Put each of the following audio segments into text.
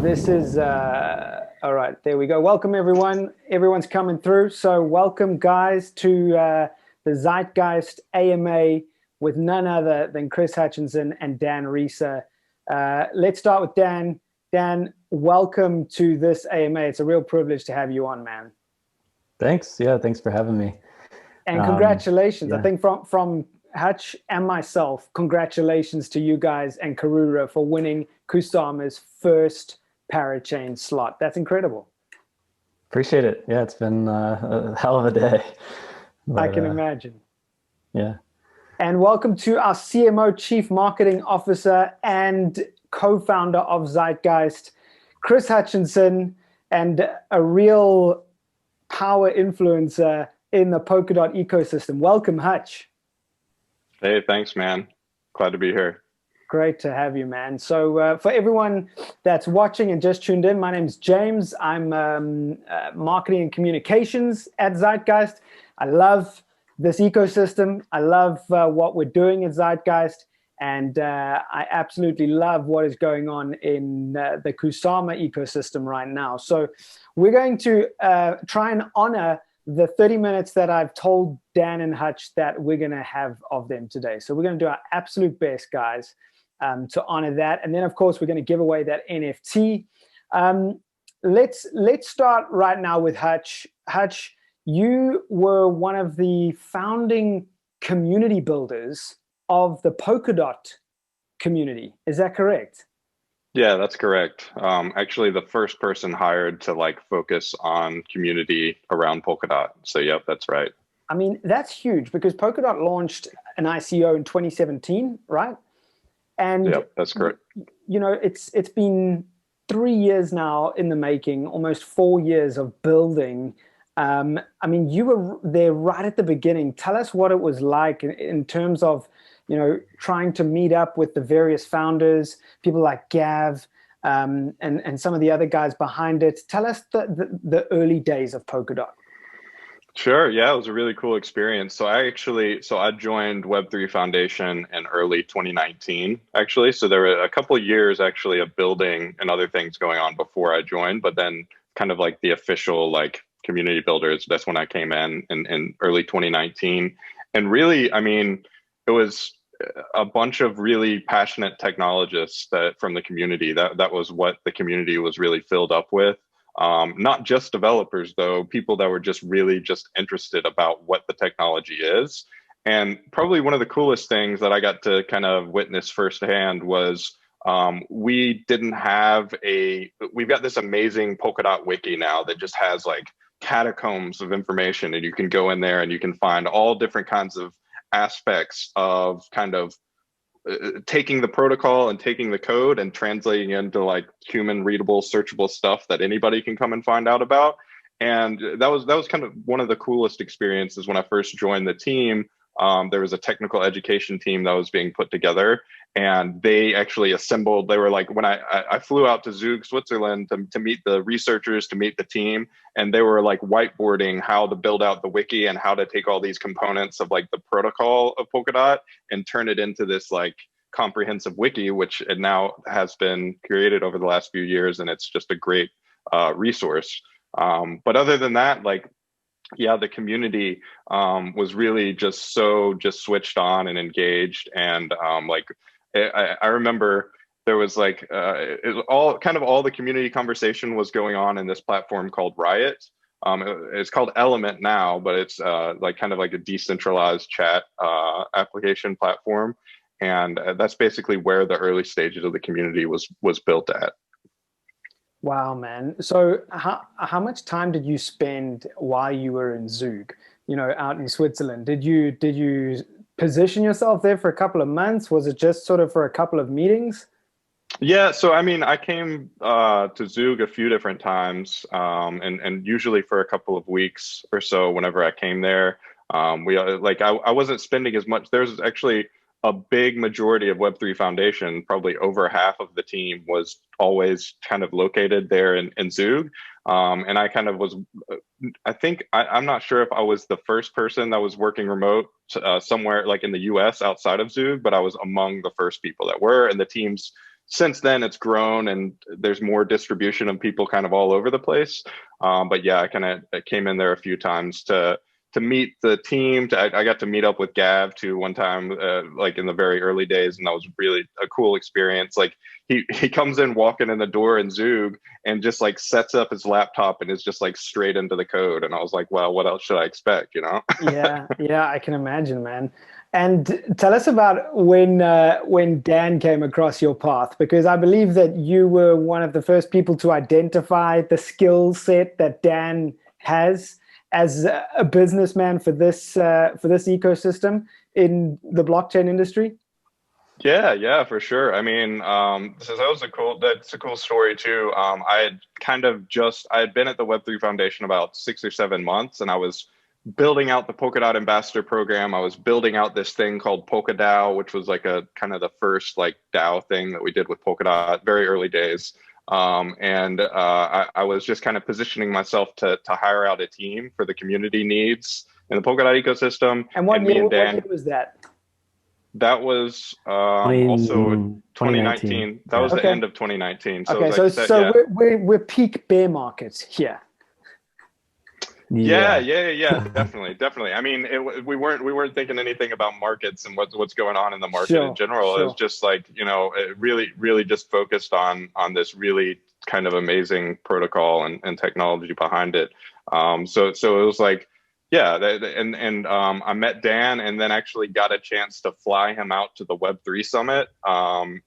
This is all right. There we go. Welcome everyone. Everyone's coming through. So welcome guys to the Zeitgeist AMA with none other than Chris Hutchinson and Dan Rieser. Let's start with Dan. Dan, welcome to this AMA. It's a real privilege to have you on, man. Thanks. Yeah, thanks for having me. And congratulations. Yeah. I think from Hutch and myself, congratulations to you guys and Karura for winning Kusama's first parachain slot. That's incredible. Appreciate it. Yeah, it's been a hell of a day. But, I can imagine. Yeah. And welcome to our CMO, Chief Marketing Officer and co-founder of Zeitgeist, Chris Hutchinson, and a real power influencer in the Polkadot ecosystem. Welcome, Hutch. Hey, thanks, man. Glad to be here. Great to have you, man. So for everyone that's watching and just tuned in, my name's James. I'm marketing and communications at Zeitgeist. I love this ecosystem. I love what we're doing at Zeitgeist. And I absolutely love what is going on in the Kusama ecosystem right now. So we're going to try and honor the 30 minutes that I've told Dan and Hutch that we're going to have of them today. So we're going to do our absolute best, guys, to honor that. And then, of course, we're going to give away that NFT. Let's start right now with Hutch. Hutch, you were one of the founding community builders of the Polkadot community. Is that correct? Yeah, that's correct. Actually, the first person hired to focus on community around Polkadot. So, yep, that's right. I mean, that's huge because Polkadot launched an ICO in 2017, right? And yep, that's correct. You know, it's been 3 years now in the making, almost 4 years of building. I mean, you were there right at the beginning. Tell us what it was like in terms of, you know, trying to meet up with the various founders, people like Gav, and some of the other guys behind it. Tell us the early days of Polkadot. Sure. Yeah, it was a really cool experience. So I joined Web3 Foundation in early 2019, actually. So there were a couple of years actually of building and other things going on before I joined, but then kind of like the official community builders, that's when I came in early 2019. And really, I mean, it was a bunch of really passionate technologists from the community. That was what the community was really filled up with. Not just developers, though, people that were just really just interested about what the technology is. And probably one of the coolest things that I got to kind of witness firsthand was we've got this amazing Polkadot wiki now that just has catacombs of information, and you can go in there and you can find all different kinds of aspects of kind of taking the protocol and taking the code and translating into human readable, searchable stuff that anybody can come and find out about. And that was kind of one of the coolest experiences when I first joined the team. There was a technical education team that was being put together, and they actually assembled. They were when I flew out to Zug, Switzerland to meet the researchers, to meet the team, and they were whiteboarding how to build out the wiki and how to take all these components of the protocol of Polkadot and turn it into this comprehensive wiki, which it now has been created over the last few years, and it's just a great resource. But other than that, yeah, the community was really just switched on and engaged. And I remember there was all the community conversation was going on in this platform called Riot. It's called Element now, but it's kind of like a decentralized chat application platform. And that's basically where the early stages of the community was built at. Wow, man. So how much time did you spend while you were in Zug, you know, out in Switzerland? Did you position yourself there for a couple of months? Was it just sort of for a couple of meetings? Yeah, so I mean, I came to Zug a few different times, and usually for a couple of weeks or so whenever I came there. I wasn't spending as much. There's actually a big majority of Web3 Foundation, probably over half of the team, was always kind of located there in Zug. And I kind of was, I'm not sure if I was the first person that was working remote somewhere in the US outside of Zug, but I was among the first people that were, and the teams since then it's grown and there's more distribution of people kind of all over the place. But yeah, I came in there a few times to meet the team. I got to meet up with Gav too one time, like in the very early days, and that was really a cool experience. Like he comes in walking in the door in Zug and just like sets up his laptop and is just like straight into the code. And I was like, well, what else should I expect, you know? Yeah, I can imagine, man. And tell us about when Dan came across your path, because I believe that you were one of the first people to identify the skill set that Dan has as a businessman for this ecosystem in the blockchain industry. Yeah, for sure. I mean, that's a cool story too. I had been at the Web3 Foundation about 6 or 7 months, and I was building out the Polkadot Ambassador program. I was building out this thing called PolkaDAO, which was like a kind of the first like DAO thing that we did with Polkadot, very early days. I was just kind of positioning myself to hire out a team for the community needs in the Polkadot ecosystem. And what year was that? That was also 2019. That was the end of 2019. So we're peak bear markets here. Yeah, definitely. I mean, we weren't thinking anything about markets and what's going on in the market in general. It was just like, you know, it really just focused on this really kind of amazing protocol and technology behind it. So it was like, yeah, I met Dan and then actually got a chance to fly him out to the Web3 Summit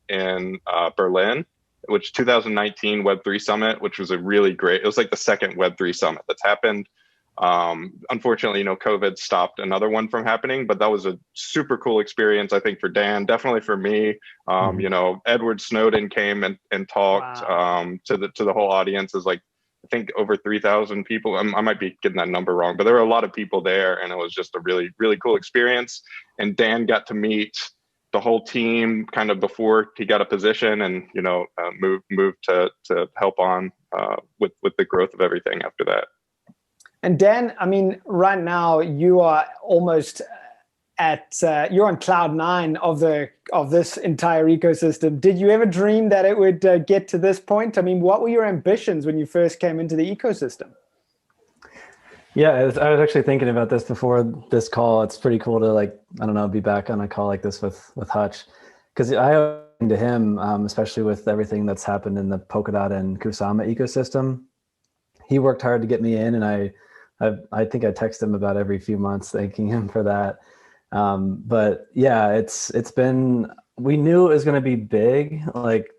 in Berlin, which 2019 Web3 Summit, which was it was like the second Web3 Summit that's happened. Unfortunately, you know, COVID stopped another one from happening, but that was a super cool experience, I think, for Dan, definitely for me. You know, Edward Snowden came and talked to the whole audience. Is like, I think over 3,000 people. I might be getting that number wrong, but there were a lot of people there, and it was just a really, really cool experience. And Dan got to meet the whole team kind of before he got a position, and you know, moved to help on with the growth of everything after that. And Dan, I mean, right now you are almost you're on cloud 9 of this entire ecosystem. Did you ever dream that it would get to this point? I mean, what were your ambitions when you first came into the ecosystem? Yeah, I was actually thinking about this before this call. It's pretty cool to, like, I don't know, be back on a call like this with Hutch, because I owe to him, especially with everything that's happened in the Polkadot and Kusama ecosystem. He worked hard to get me in, and I think I text him about every few months thanking him for that. But yeah, it's been, we knew it was going to be big. Like,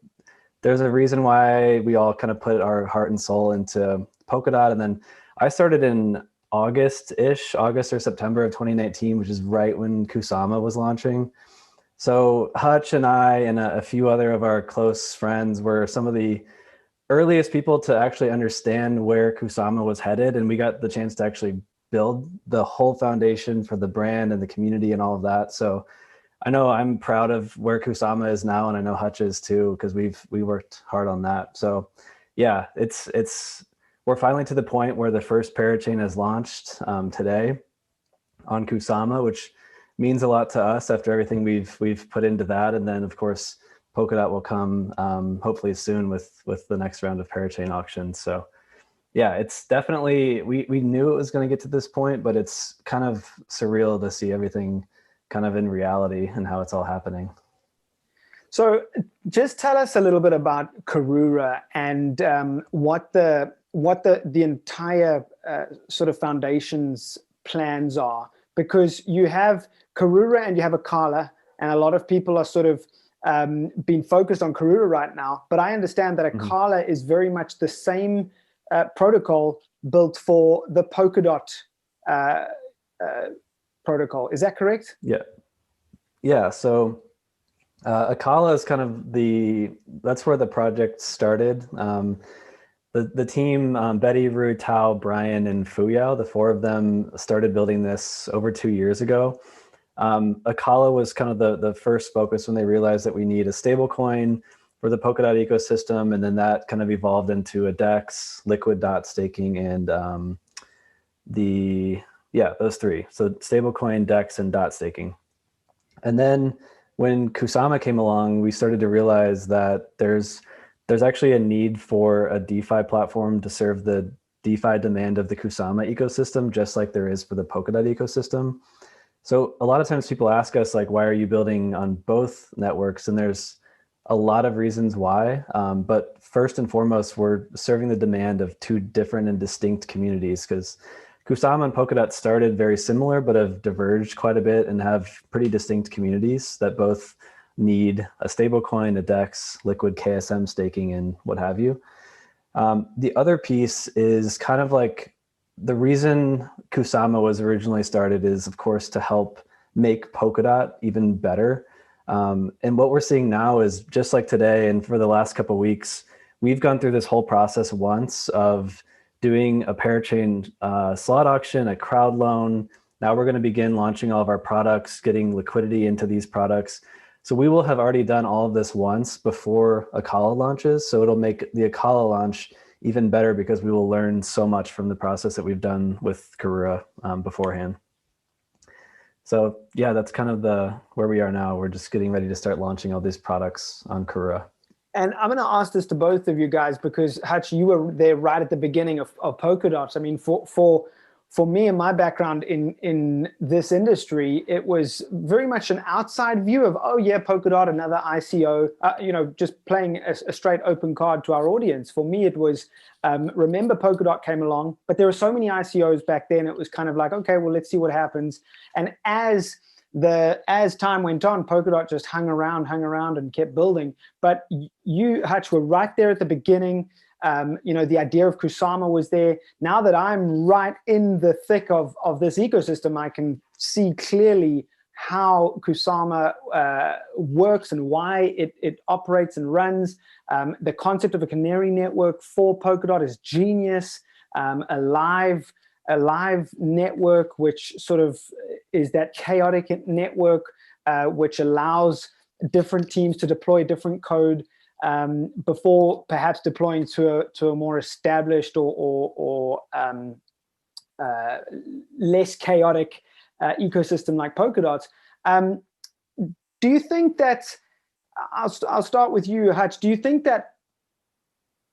there's a reason why we all kind of put our heart and soul into Polkadot. And then I started in August or September of 2019, which is right when Kusama was launching. So Hutch and I and a few other of our close friends were some of the earliest people to actually understand where Kusama was headed. And we got the chance to actually build the whole foundation for the brand and the community and all of that. So I know I'm proud of where Kusama is now, and I know Hutch is too, because we worked hard on that. So yeah, we're finally to the point where the first parachain has launched today on Kusama, which means a lot to us after everything we've put into that. And then of course, Polkadot will come hopefully soon with the next round of parachain auctions. So yeah, it's definitely, we knew it was going to get to this point, but it's kind of surreal to see everything kind of in reality and how it's all happening. So just tell us a little bit about Karura and what the entire sort of foundation's plans are, because you have Karura and you have Akala, and a lot of people are sort of being focused on Karura right now, but I understand that Akala is very much the same protocol built for the Polkadot protocol. Is that correct? Yeah. So Akala is kind of that's where the project started. The team, Betty, Ru, Tao, Brian, and Fuyao, the 4 of them started building this over 2 years ago. Akala was kind of the first focus when they realized that we need a stable coin for the Polkadot ecosystem. And then that kind of evolved into a DEX, liquid dot staking, and those 3. So stablecoin, DEX, and dot staking. And then when Kusama came along, we started to realize that there's actually a need for a DeFi platform to serve the DeFi demand of the Kusama ecosystem, just like there is for the Polkadot ecosystem. So a lot of times people ask us, like, why are you building on both networks? And there's a lot of reasons why. But first and foremost, we're serving the demand of two different and distinct communities, because Kusama and Polkadot started very similar, but have diverged quite a bit and have pretty distinct communities that both need a stablecoin, a DEX, liquid KSM staking, and what have you. The other piece is kind of like the reason Kusama was originally started is, of course, to help make Polkadot even better. And what we're seeing now is just like today, and for the last couple of weeks, we've gone through this whole process once of doing a parachain slot auction, a crowd loan. Now we're going to begin launching all of our products, getting liquidity into these products. So we will have already done all of this once before Akala launches. So it'll make the Akala launch even better because we will learn so much from the process that we've done with Karura beforehand. So yeah, that's kind of where we are now. We're just getting ready to start launching all these products on Karura. And I'm going to ask this to both of you guys because Hutch, you were there right at the beginning of Polkadot. I mean, for me and my background in this industry, it was very much an outside view of, oh yeah, Polkadot, another ICO, just playing a straight open card to our audience. For me, it was, remember Polkadot came along, but there were so many ICOs back then, it was kind of like, okay, well, let's see what happens. And as time went on, Polkadot just hung around and kept building. But you, Hutch, were right there at the beginning. The idea of Kusama was there. Now that I'm right in the thick of this ecosystem, I can see clearly how Kusama works and why it operates and runs. The concept of a canary network for Polkadot is genius. A live network, which sort of is that chaotic network, which allows different teams to deploy different code before perhaps deploying to a more established or less chaotic ecosystem like Polkadot. Do you think that, I'll start with you, Hutch, do you think that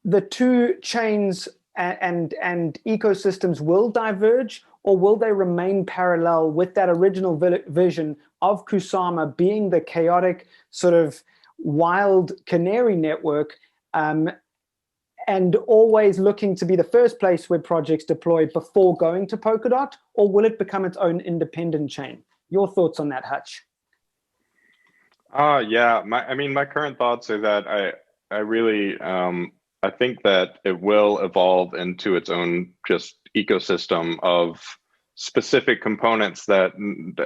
the two chains and ecosystems will diverge, or will they remain parallel with that original vision of Kusama being the chaotic sort of wild canary network, and always looking to be the first place where projects deploy before going to Polkadot, or will it become its own independent chain? Your thoughts on that, Hutch? Yeah, my current thoughts are that I really I think that it will evolve into its own just ecosystem of specific components that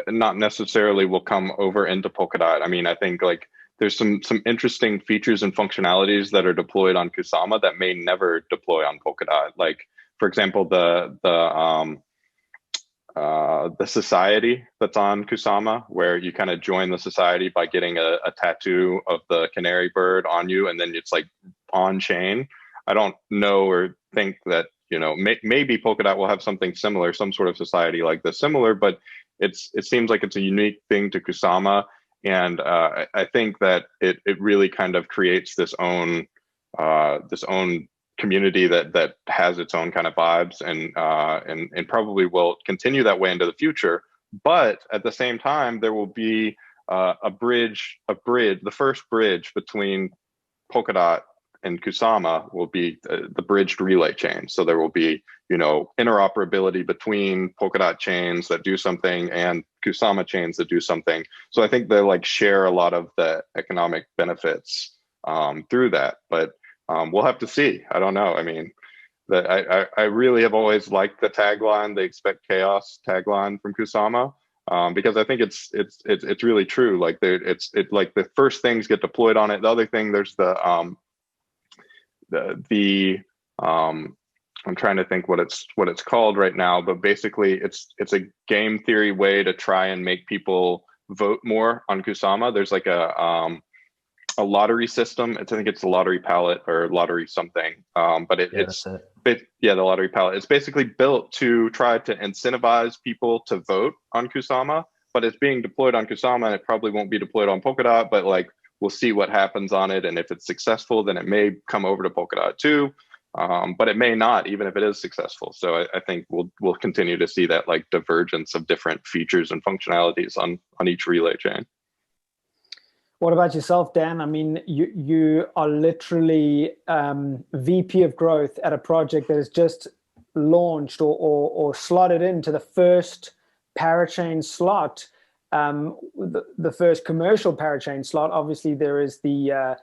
not necessarily will come over into Polkadot. I mean, I think like there's some interesting features and functionalities that are deployed on Kusama that may never deploy on Polkadot. Like, for example, the society that's on Kusama, where you kind of join the society by getting a tattoo of the canary bird on you, and then it's like on chain. I don't know or think that, maybe Polkadot will have something similar, some sort of society like this similar, but it seems like it's a unique thing to Kusama. And I think that it really kind of creates this own community that has its own kind of vibes and probably will continue that way into the future. But at the same time, there will be a bridge, the first bridge between Polkadot and Kusama will be the bridged relay chain. So there will be, interoperability between Polkadot chains that do something and Kusama chains that do something. So I think they share a lot of the economic benefits through that. But we'll have to see. I don't know. I mean, I really have always liked the tagline, "They expect chaos" tagline from Kusama, because I think it's really true. Like it's like the first things get deployed on it. The other thing, there's I'm trying to think what it's called right now, but basically it's a game theory way to try and make people vote more on Kusama. There's like a lottery system. I think it's the lottery palette or lottery something. But the lottery palette. It's basically built to try to incentivize people to vote on Kusama but it's being deployed on Kusama, and it probably won't be deployed on Polkadot, but like we'll see what happens on it. And if it's successful, then it may come over to Polkadot too. But it may not, even if it is successful. So I think we'll continue to see that like divergence of different features and functionalities on each relay chain. What about yourself, Dan? I mean, you are literally VP of growth at a project that has just launched or slotted into the first parachain slot, the first commercial parachain slot. Obviously, there is the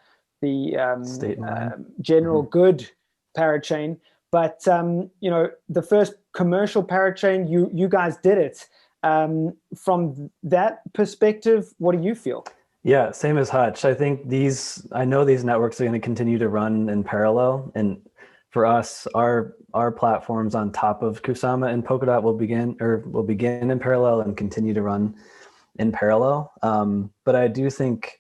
general good parachain, but you know, the first commercial parachain, you guys did it. From that perspective, what do you feel? Yeah, same as Hutch. I think I know these networks are going to continue to run in parallel. And for us, our platforms on top of Kusama and Polkadot will begin in parallel and continue to run in parallel. But I do think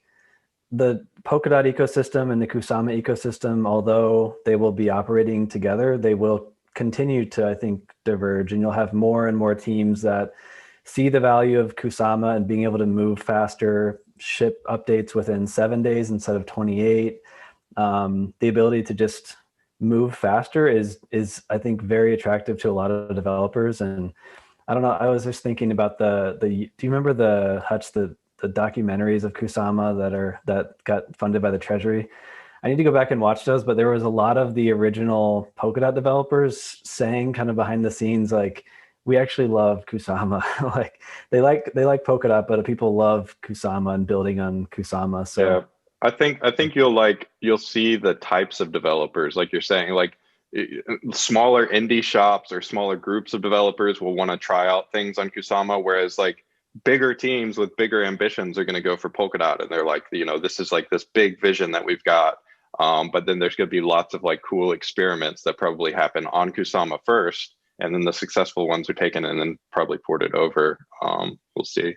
the Polkadot ecosystem and the Kusama ecosystem, although they will be operating together, they will continue to, I think, diverge. And you'll have more and more teams that see the value of Kusama and being able to move faster, ship updates within 7 days instead of 28. The ability to just move faster is I think very attractive to a lot of developers. And I don't know, I was just thinking about do you remember the documentaries of Kusama that got funded by the Treasury? I need to go back and watch those, but there was a lot of the original Polkadot developers saying kind of behind the scenes, like, we actually love Kusama. Like they like Polkadot, but people love Kusama and building on Kusama. So yeah, I think you'll see the types of developers, like you're saying, like smaller indie shops or smaller groups of developers will want to try out things on Kusama, whereas like bigger teams with bigger ambitions are going to go for Polkadot, and they're like, you know, this is like this big vision that we've got. But then there's going to be lots of like cool experiments that probably happen on Kusama first, and then the successful ones are taken and then probably ported over. We'll see.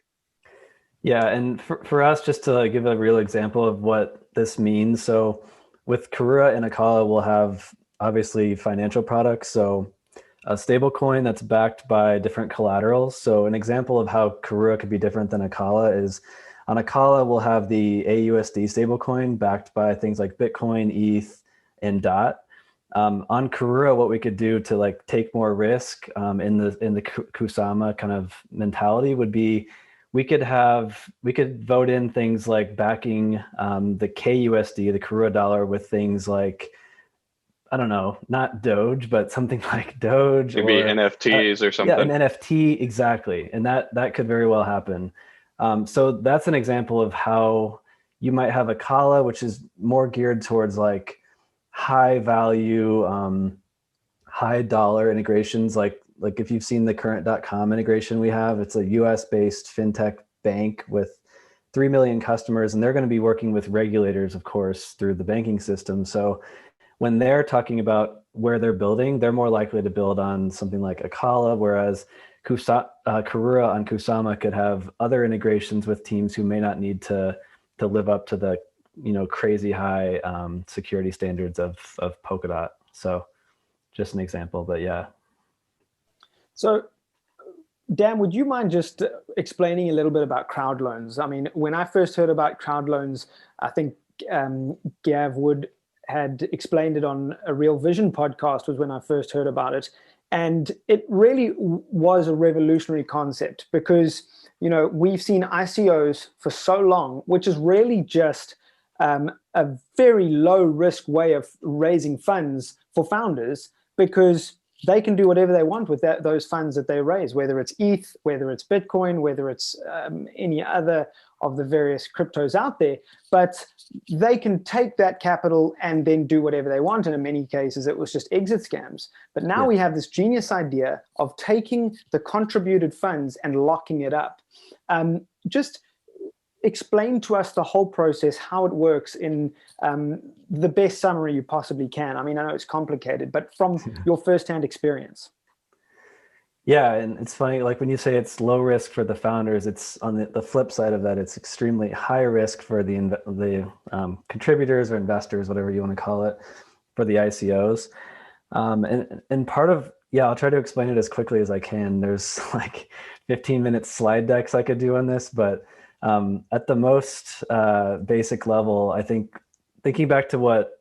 Yeah, and for us, just to give a real example of what this means. So with Karura and Acala, we'll have obviously financial products. So a stable coin that's backed by different collaterals. So an example of how Karura could be different than Acala is on Acala, we'll have the AUSD stablecoin backed by things like Bitcoin, ETH, and DOT. On Karura, what we could do to like take more risk in the Kusama kind of mentality would be we could vote in things like backing the KUSD, the Karura dollar, with things like, I don't know, not Doge, but something like Doge. Maybe NFTs or something. Yeah, an NFT, exactly. And that could very well happen. So that's an example of how you might have Acala, which is more geared towards like high value, high dollar integrations. Like if you've seen the current.com integration we have, it's a US based fintech bank with 3 million customers, and they're going to be working with regulators, of course, through the banking system. So when they're talking about where they're building, they're more likely to build on something like Acala, whereas Karura on Kusama could have other integrations with teams who may not need to live up to the crazy high security standards of Polkadot. So just an example, but yeah. So Dan, would you mind just explaining a little bit about crowd loans? I mean, when I first heard about crowd loans, I think Gav Wood had explained it on a Real Vision podcast was when I first heard about it. And it really was a revolutionary concept because, we've seen ICOs for so long, which is really just a very low risk way of raising funds for founders, because they can do whatever they want with those funds that they raise, whether it's ETH, whether it's Bitcoin, whether it's any other of the various cryptos out there. But they can take that capital and then do whatever they want. And in many cases, it was just exit scams. But now we have this genius idea of taking the contributed funds and locking it up. Just explain to us the whole process, how it works in the best summary you possibly can. I mean, I know it's complicated, but from your firsthand experience. Yeah, and it's funny, like when you say it's low risk for the founders, it's on the flip side of that, it's extremely high risk for the contributors or investors, whatever you want to call it, for the ICOs. And part of, Yeah, I'll try to explain it as quickly as I can. There's like 15-minute slide decks I could do on this, but at the most basic level, I think thinking back to what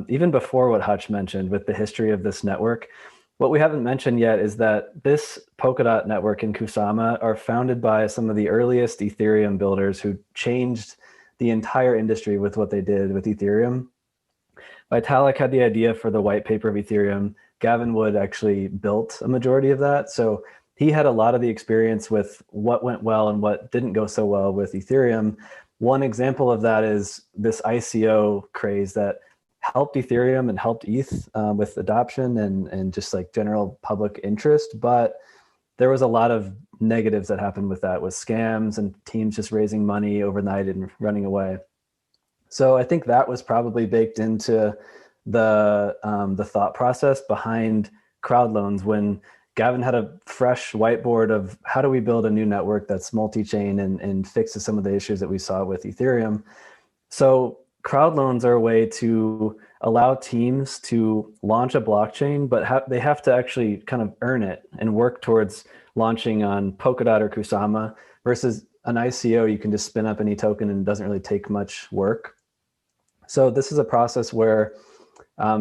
even before what Hutch mentioned with the history of this network, what we haven't mentioned yet is that this Polkadot network and Kusama are founded by some of the earliest Ethereum builders who changed the entire industry with what they did with Ethereum. Vitalik had the idea for the white paper of Ethereum. Gavin Wood actually built a majority of that. So he had a lot of the experience with what went well and what didn't go so well with Ethereum. One example of that is this ICO craze that helped Ethereum and helped ETH with adoption and just like general public interest. But there was a lot of negatives that happened with that, with scams and teams just raising money overnight and running away. So I think that was probably baked into the thought process behind crowd loans when Gavin had a fresh whiteboard of how do we build a new network that's multi-chain and fixes some of the issues that we saw with Ethereum. So crowd loans are a way to allow teams to launch a blockchain, but they have to actually kind of earn it and work towards launching on Polkadot or Kusama versus an ICO. You can just spin up any token and it doesn't really take much work. So this is a process where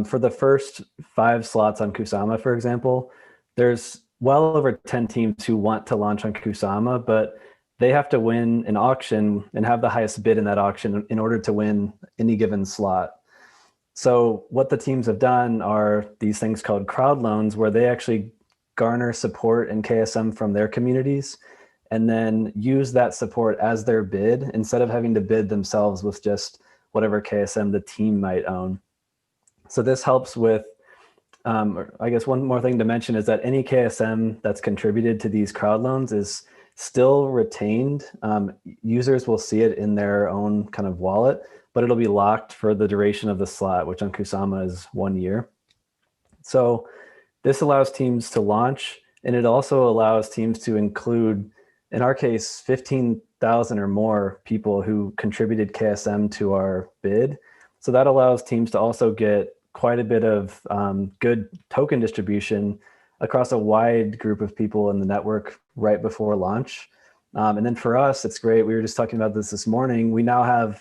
for the first 5 slots on Kusama, for example, there's well over 10 teams who want to launch on Kusama, but they have to win an auction and have the highest bid in that auction in order to win any given slot. So what the teams have done are these things called crowd loans, where they actually garner support and KSM from their communities and then use that support as their bid instead of having to bid themselves with just whatever KSM the team might own. So this helps with, I guess one more thing to mention is that any KSM that's contributed to these crowd loans is still retained. Users will see it in their own kind of wallet, but it'll be locked for the duration of the slot, which on Kusama is 1 year. So this allows teams to launch, and it also allows teams to include, in our case, 15,000 or more people who contributed KSM to our bid. So that allows teams to also get quite a bit of good token distribution across a wide group of people in the network right before launch. And then for us, it's great. We were just talking about this morning. We now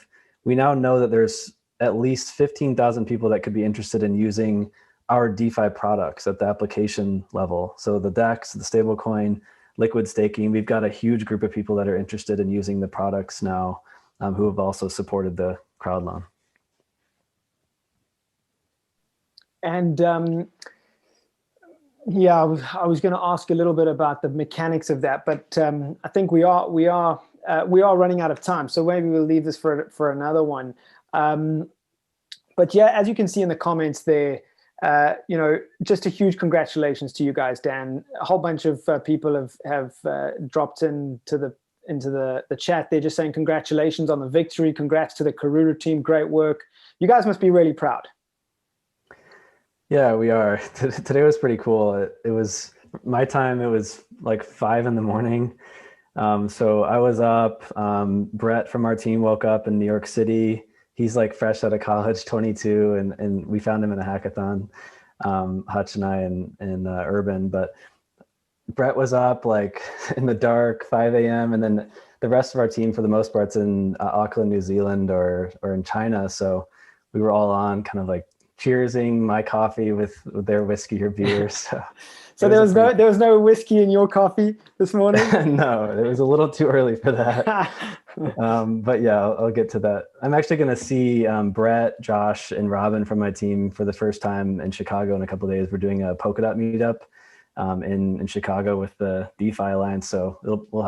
know that there's at least 15,000 people that could be interested in using our DeFi products at the application level. So the DEX, the stablecoin, liquid staking, we've got a huge group of people that are interested in using the products now who have also supported the crowd loan. And yeah, I was going to ask a little bit about the mechanics of that, but I think we are running out of time, so maybe we'll leave this for another one. But yeah, as you can see in the comments there, just a huge congratulations to you guys, Dan. A whole bunch of people have dropped into the chat. They're just saying congratulations on the victory. Congrats to the Karura team. Great work. You guys must be really proud. Yeah, we are. Today was pretty cool. It was my time. It was like 5 a.m. So I was up. Brett from our team woke up in New York City. He's like fresh out of college, 22, and we found him in a hackathon, Hutch and I and Urban. But Brett was up like in the dark, 5 a.m. And then the rest of our team, for the most part, is in Auckland, New Zealand, or in China. So we were all on kind of like cheersing my coffee with their whiskey or beer. So there was no whiskey in your coffee this morning? No, it was a little too early for that. But yeah, I'll get to that. I'm actually going to see Brett, Josh, and Robin from my team for the first time in Chicago in a couple of days. We're doing a Polkadot meetup in Chicago with the DeFi Alliance. So I'm sure we'll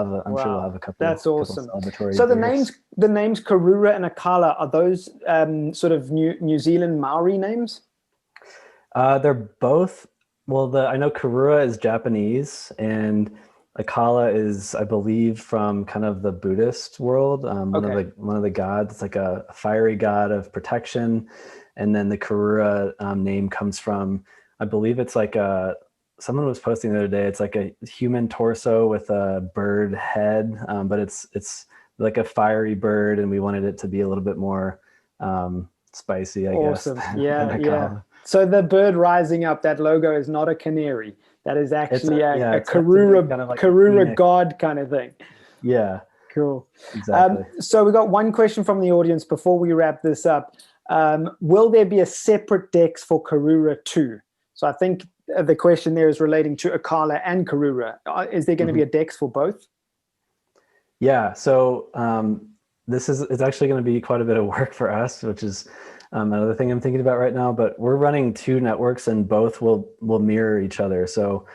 have a couple. That's awesome. Celebratory so beers. the names Karura and Akala, are those sort of New Zealand Maori names? They're both. Well, I know Karura is Japanese and Akala is, I believe, from kind of the Buddhist world. One of the gods. It's like a fiery god of protection, and then the Karura name comes from, I believe it's like someone was posting the other day. It's like a human torso with a bird head, but it's like a fiery bird, and we wanted it to be a little bit more spicy, I guess. Awesome. Yeah. So the bird rising up, that logo is not a canary. That is It's actually yeah, a it's meant to be Karura, kind of like a Karura phoenix. god kind of thing. Yeah, Cool. exactly. So we got one question from the audience before we wrap this up. Will there be a separate DEX for Karura 2? So I think the question there is relating to Akala and Karura. Is there going to be a DEX for both? Yeah, so it's actually going to be quite a bit of work for us, which is another thing I'm thinking about right now. But we're running 2 networks, and both will mirror each other. So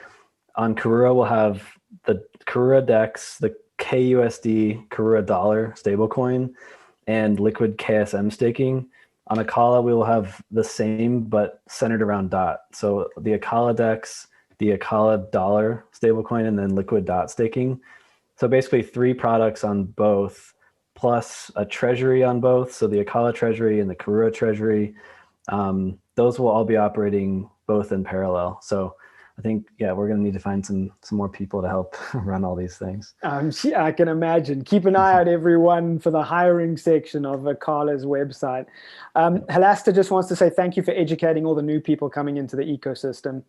on Karura, we'll have the Karura DEX, the KUSD Karura dollar stablecoin, and liquid KSM staking. On Akala, we will have the same but centered around DOT. So the Akala DEX, the Akala dollar stablecoin, and then liquid DOT staking. So basically 3 products on both, plus a treasury on both. So the Akala treasury and the Karura treasury, those will all be operating both in parallel. So I think, yeah, we're going to need to find some more people to help run all these things. I can imagine. Keep an eye out, everyone, for the hiring section of Akala's website. Halasta just wants to say thank you for educating all the new people coming into the ecosystem.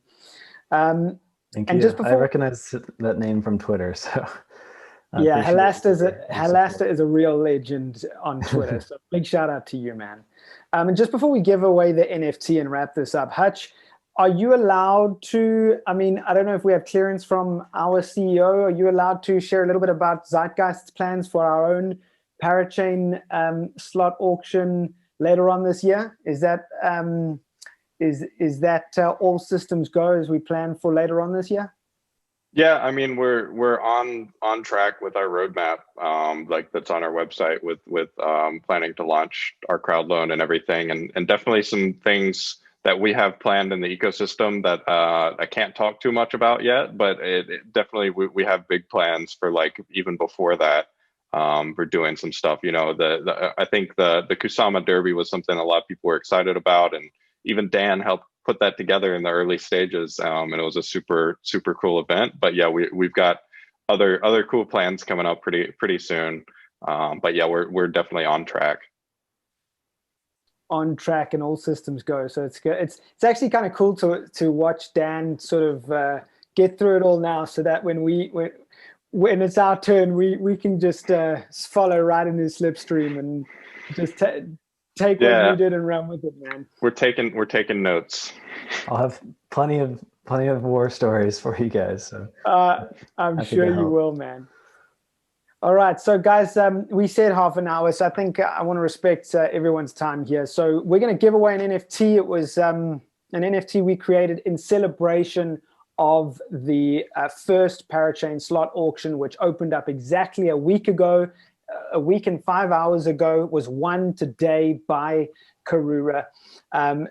Thank you. Just before, I recognize that name from Twitter, so. Yeah, Halasta is a real legend on Twitter. So big shout out to you, man. And just before we give away the NFT and wrap this up, Hutch, are you allowed to, I mean, I don't know if we have clearance from our CEO. Are you allowed to share a little bit about Zeitgeist's plans for our own Parachain slot auction later on this year? Is that all systems go as we plan for later on this year? Yeah, I mean, we're on track with our roadmap, like that's on our website with planning to launch our crowd loan and everything, and definitely some things that we have planned in the ecosystem that I can't talk too much about yet, but it definitely we have big plans for, like, even before that. We're doing some stuff, you know, I think the Kusama Derby was something a lot of people were excited about, and even Dan helped put that together in the early stages, and it was a super cool event. But yeah, we've got other cool plans coming up pretty soon. But yeah, we're definitely on track. On track and all systems go. So it's good. It's actually kind of cool to watch Dan sort of get through it all now, so that when it's our turn, we can just follow right in his slipstream and just take what you did and run with it, man. We're taking notes. I'll have plenty of war stories for you guys. So I'm sure you will, man. All right, so guys, we said half an hour, so I think I want to respect everyone's time here. So we're going to give away an NFT. It was an NFT we created in celebration of the first Parachain slot auction, which opened up exactly a week ago. A week and 5 hours ago, was won today by Karura.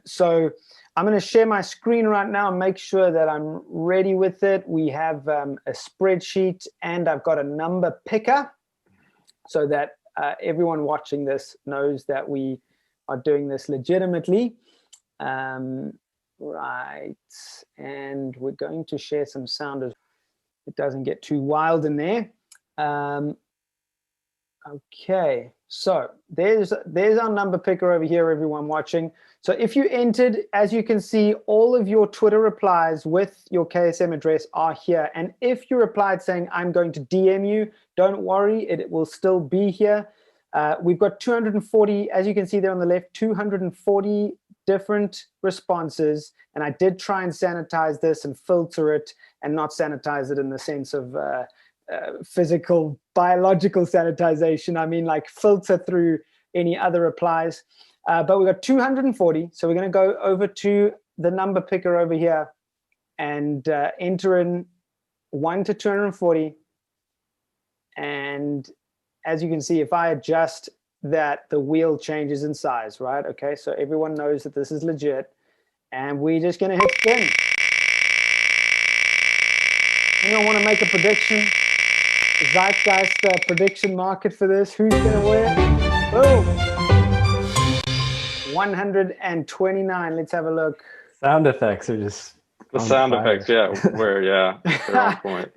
So I'm going to share my screen right now and make sure that I'm ready with it. We have a spreadsheet, and I've got a number picker so that everyone watching this knows that we are doing this legitimately. Right, and we're going to share some sound as it doesn't get too wild in there. Okay, so there's our number picker over here, everyone watching. So if you entered, as you can see, all of your Twitter replies with your KSM address are here. And if you replied saying, I'm going to DM you, don't worry, it will still be here. We've got 240, as you can see there on the left, 240 different responses. And I did try and sanitize this and filter it and not sanitize it in the sense of physical, biological sanitization. I mean, like, filter through any other replies. But we've got 240. So we're going to go over to the number picker over here and enter in 1 to 240. And as you can see, if I adjust that, the wheel changes in size, right? Okay, so everyone knows that this is legit. And we're just going to hit spin. Anyone want to make a prediction? Zeitgeist prediction market for this? Who's going to win? Boom! 129. Let's have a look. Sound effects are just the sound effects. Yeah, they're on point.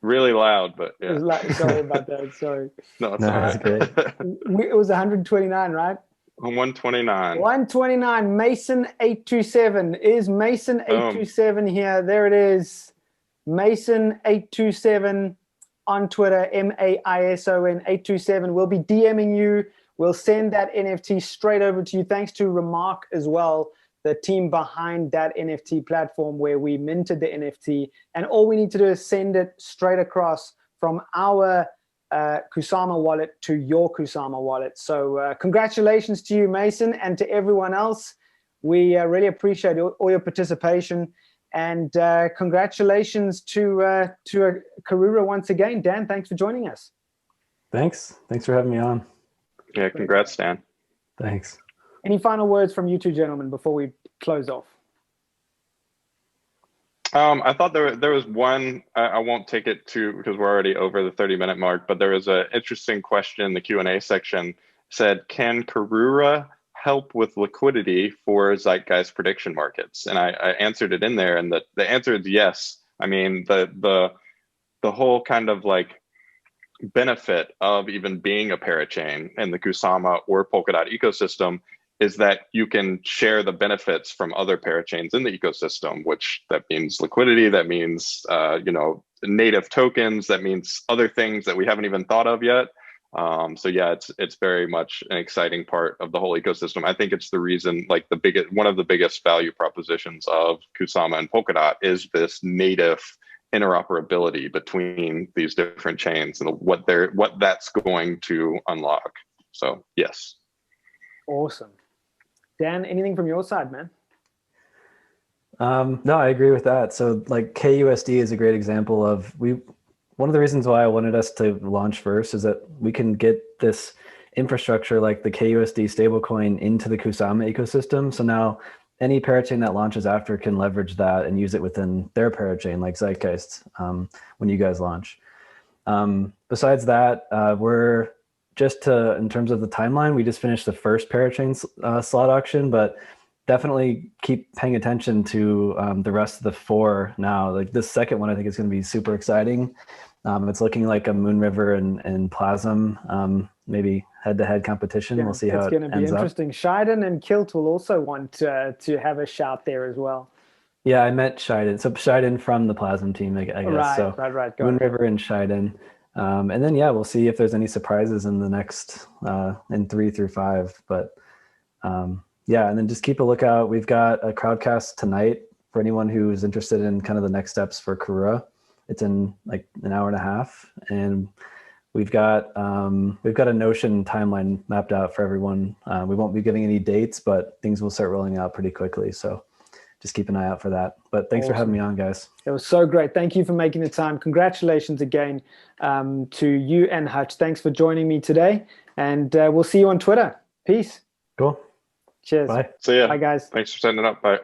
Really loud, but yeah. Sorry about that. Sorry. No, it's all right. That's great. It was 129, right? 129. 129, Mason 827. Is Mason 827 here? There it is. Mason 827 on Twitter, MAISON 827. We'll be DMing you. We'll send that NFT straight over to you. Thanks to Remark as well, the team behind that NFT platform where we minted the NFT. And all we need to do is send it straight across from our Kusama wallet to your Kusama wallet. So congratulations to you, Mason, and to everyone else. We really appreciate all your participation. And congratulations to Karura once again. Dan, thanks for joining us. Thanks for having me on. Yeah, congrats, Dan. Thanks. Any final words from you two gentlemen before we close off? I thought there was one, I won't take it to, because we're already over the 30-minute mark, but there was an interesting question in the Q&A section. Said, can Karura help with liquidity for Zeitgeist prediction markets? And I answered it in there, and the answer is yes. I mean, the whole kind of like benefit of even being a parachain in the Kusama or Polkadot ecosystem is that you can share the benefits from other parachains in the ecosystem, which that means liquidity, that means native tokens, that means other things that we haven't even thought of yet. So yeah, it's very much an exciting part of the whole ecosystem. I think it's the reason, like one of the biggest value propositions of Kusama and Polkadot is this native interoperability between these different chains and what that's going to unlock. So yes. Awesome. Dan, anything from your side, man? No, I agree with that. So like KUSD is a great example of one of the reasons why I wanted us to launch first is that we can get this infrastructure like the KUSD stablecoin into the Kusama ecosystem. So now any parachain that launches after can leverage that and use it within their parachain, like Zeitgeist, when you guys launch. Besides that, we're in terms of the timeline, we just finished the first parachain slot auction, but definitely keep paying attention to the rest of the 4 now. Like this second one, I think is going to be super exciting. It's looking like a Moonriver and Plasm, maybe head-to-head competition. We'll see how it ends up. It's going to be interesting. Scheiden and Kilt will also want to have a shout there as well. Yeah, I met Scheiden. So Scheiden from the Plasm team, I guess. Right, so right. Moonriver and Scheiden. And then, yeah, we'll see if there's any surprises in the next, in 3 through 5. But yeah, and then just keep a lookout. We've got a crowdcast tonight for anyone who's interested in kind of the next steps for Karura. It's in like an hour and a half, and we've got a Notion timeline mapped out for everyone. We won't be giving any dates, but things will start rolling out pretty quickly. So just keep an eye out for that. But thanks for having me on, guys. It was so great. Thank you for making the time. Congratulations again to you and Hutch. Thanks for joining me today, and we'll see you on Twitter. Peace. Cool. Cheers. Bye. See ya. Bye, guys. Thanks for setting it up. Bye.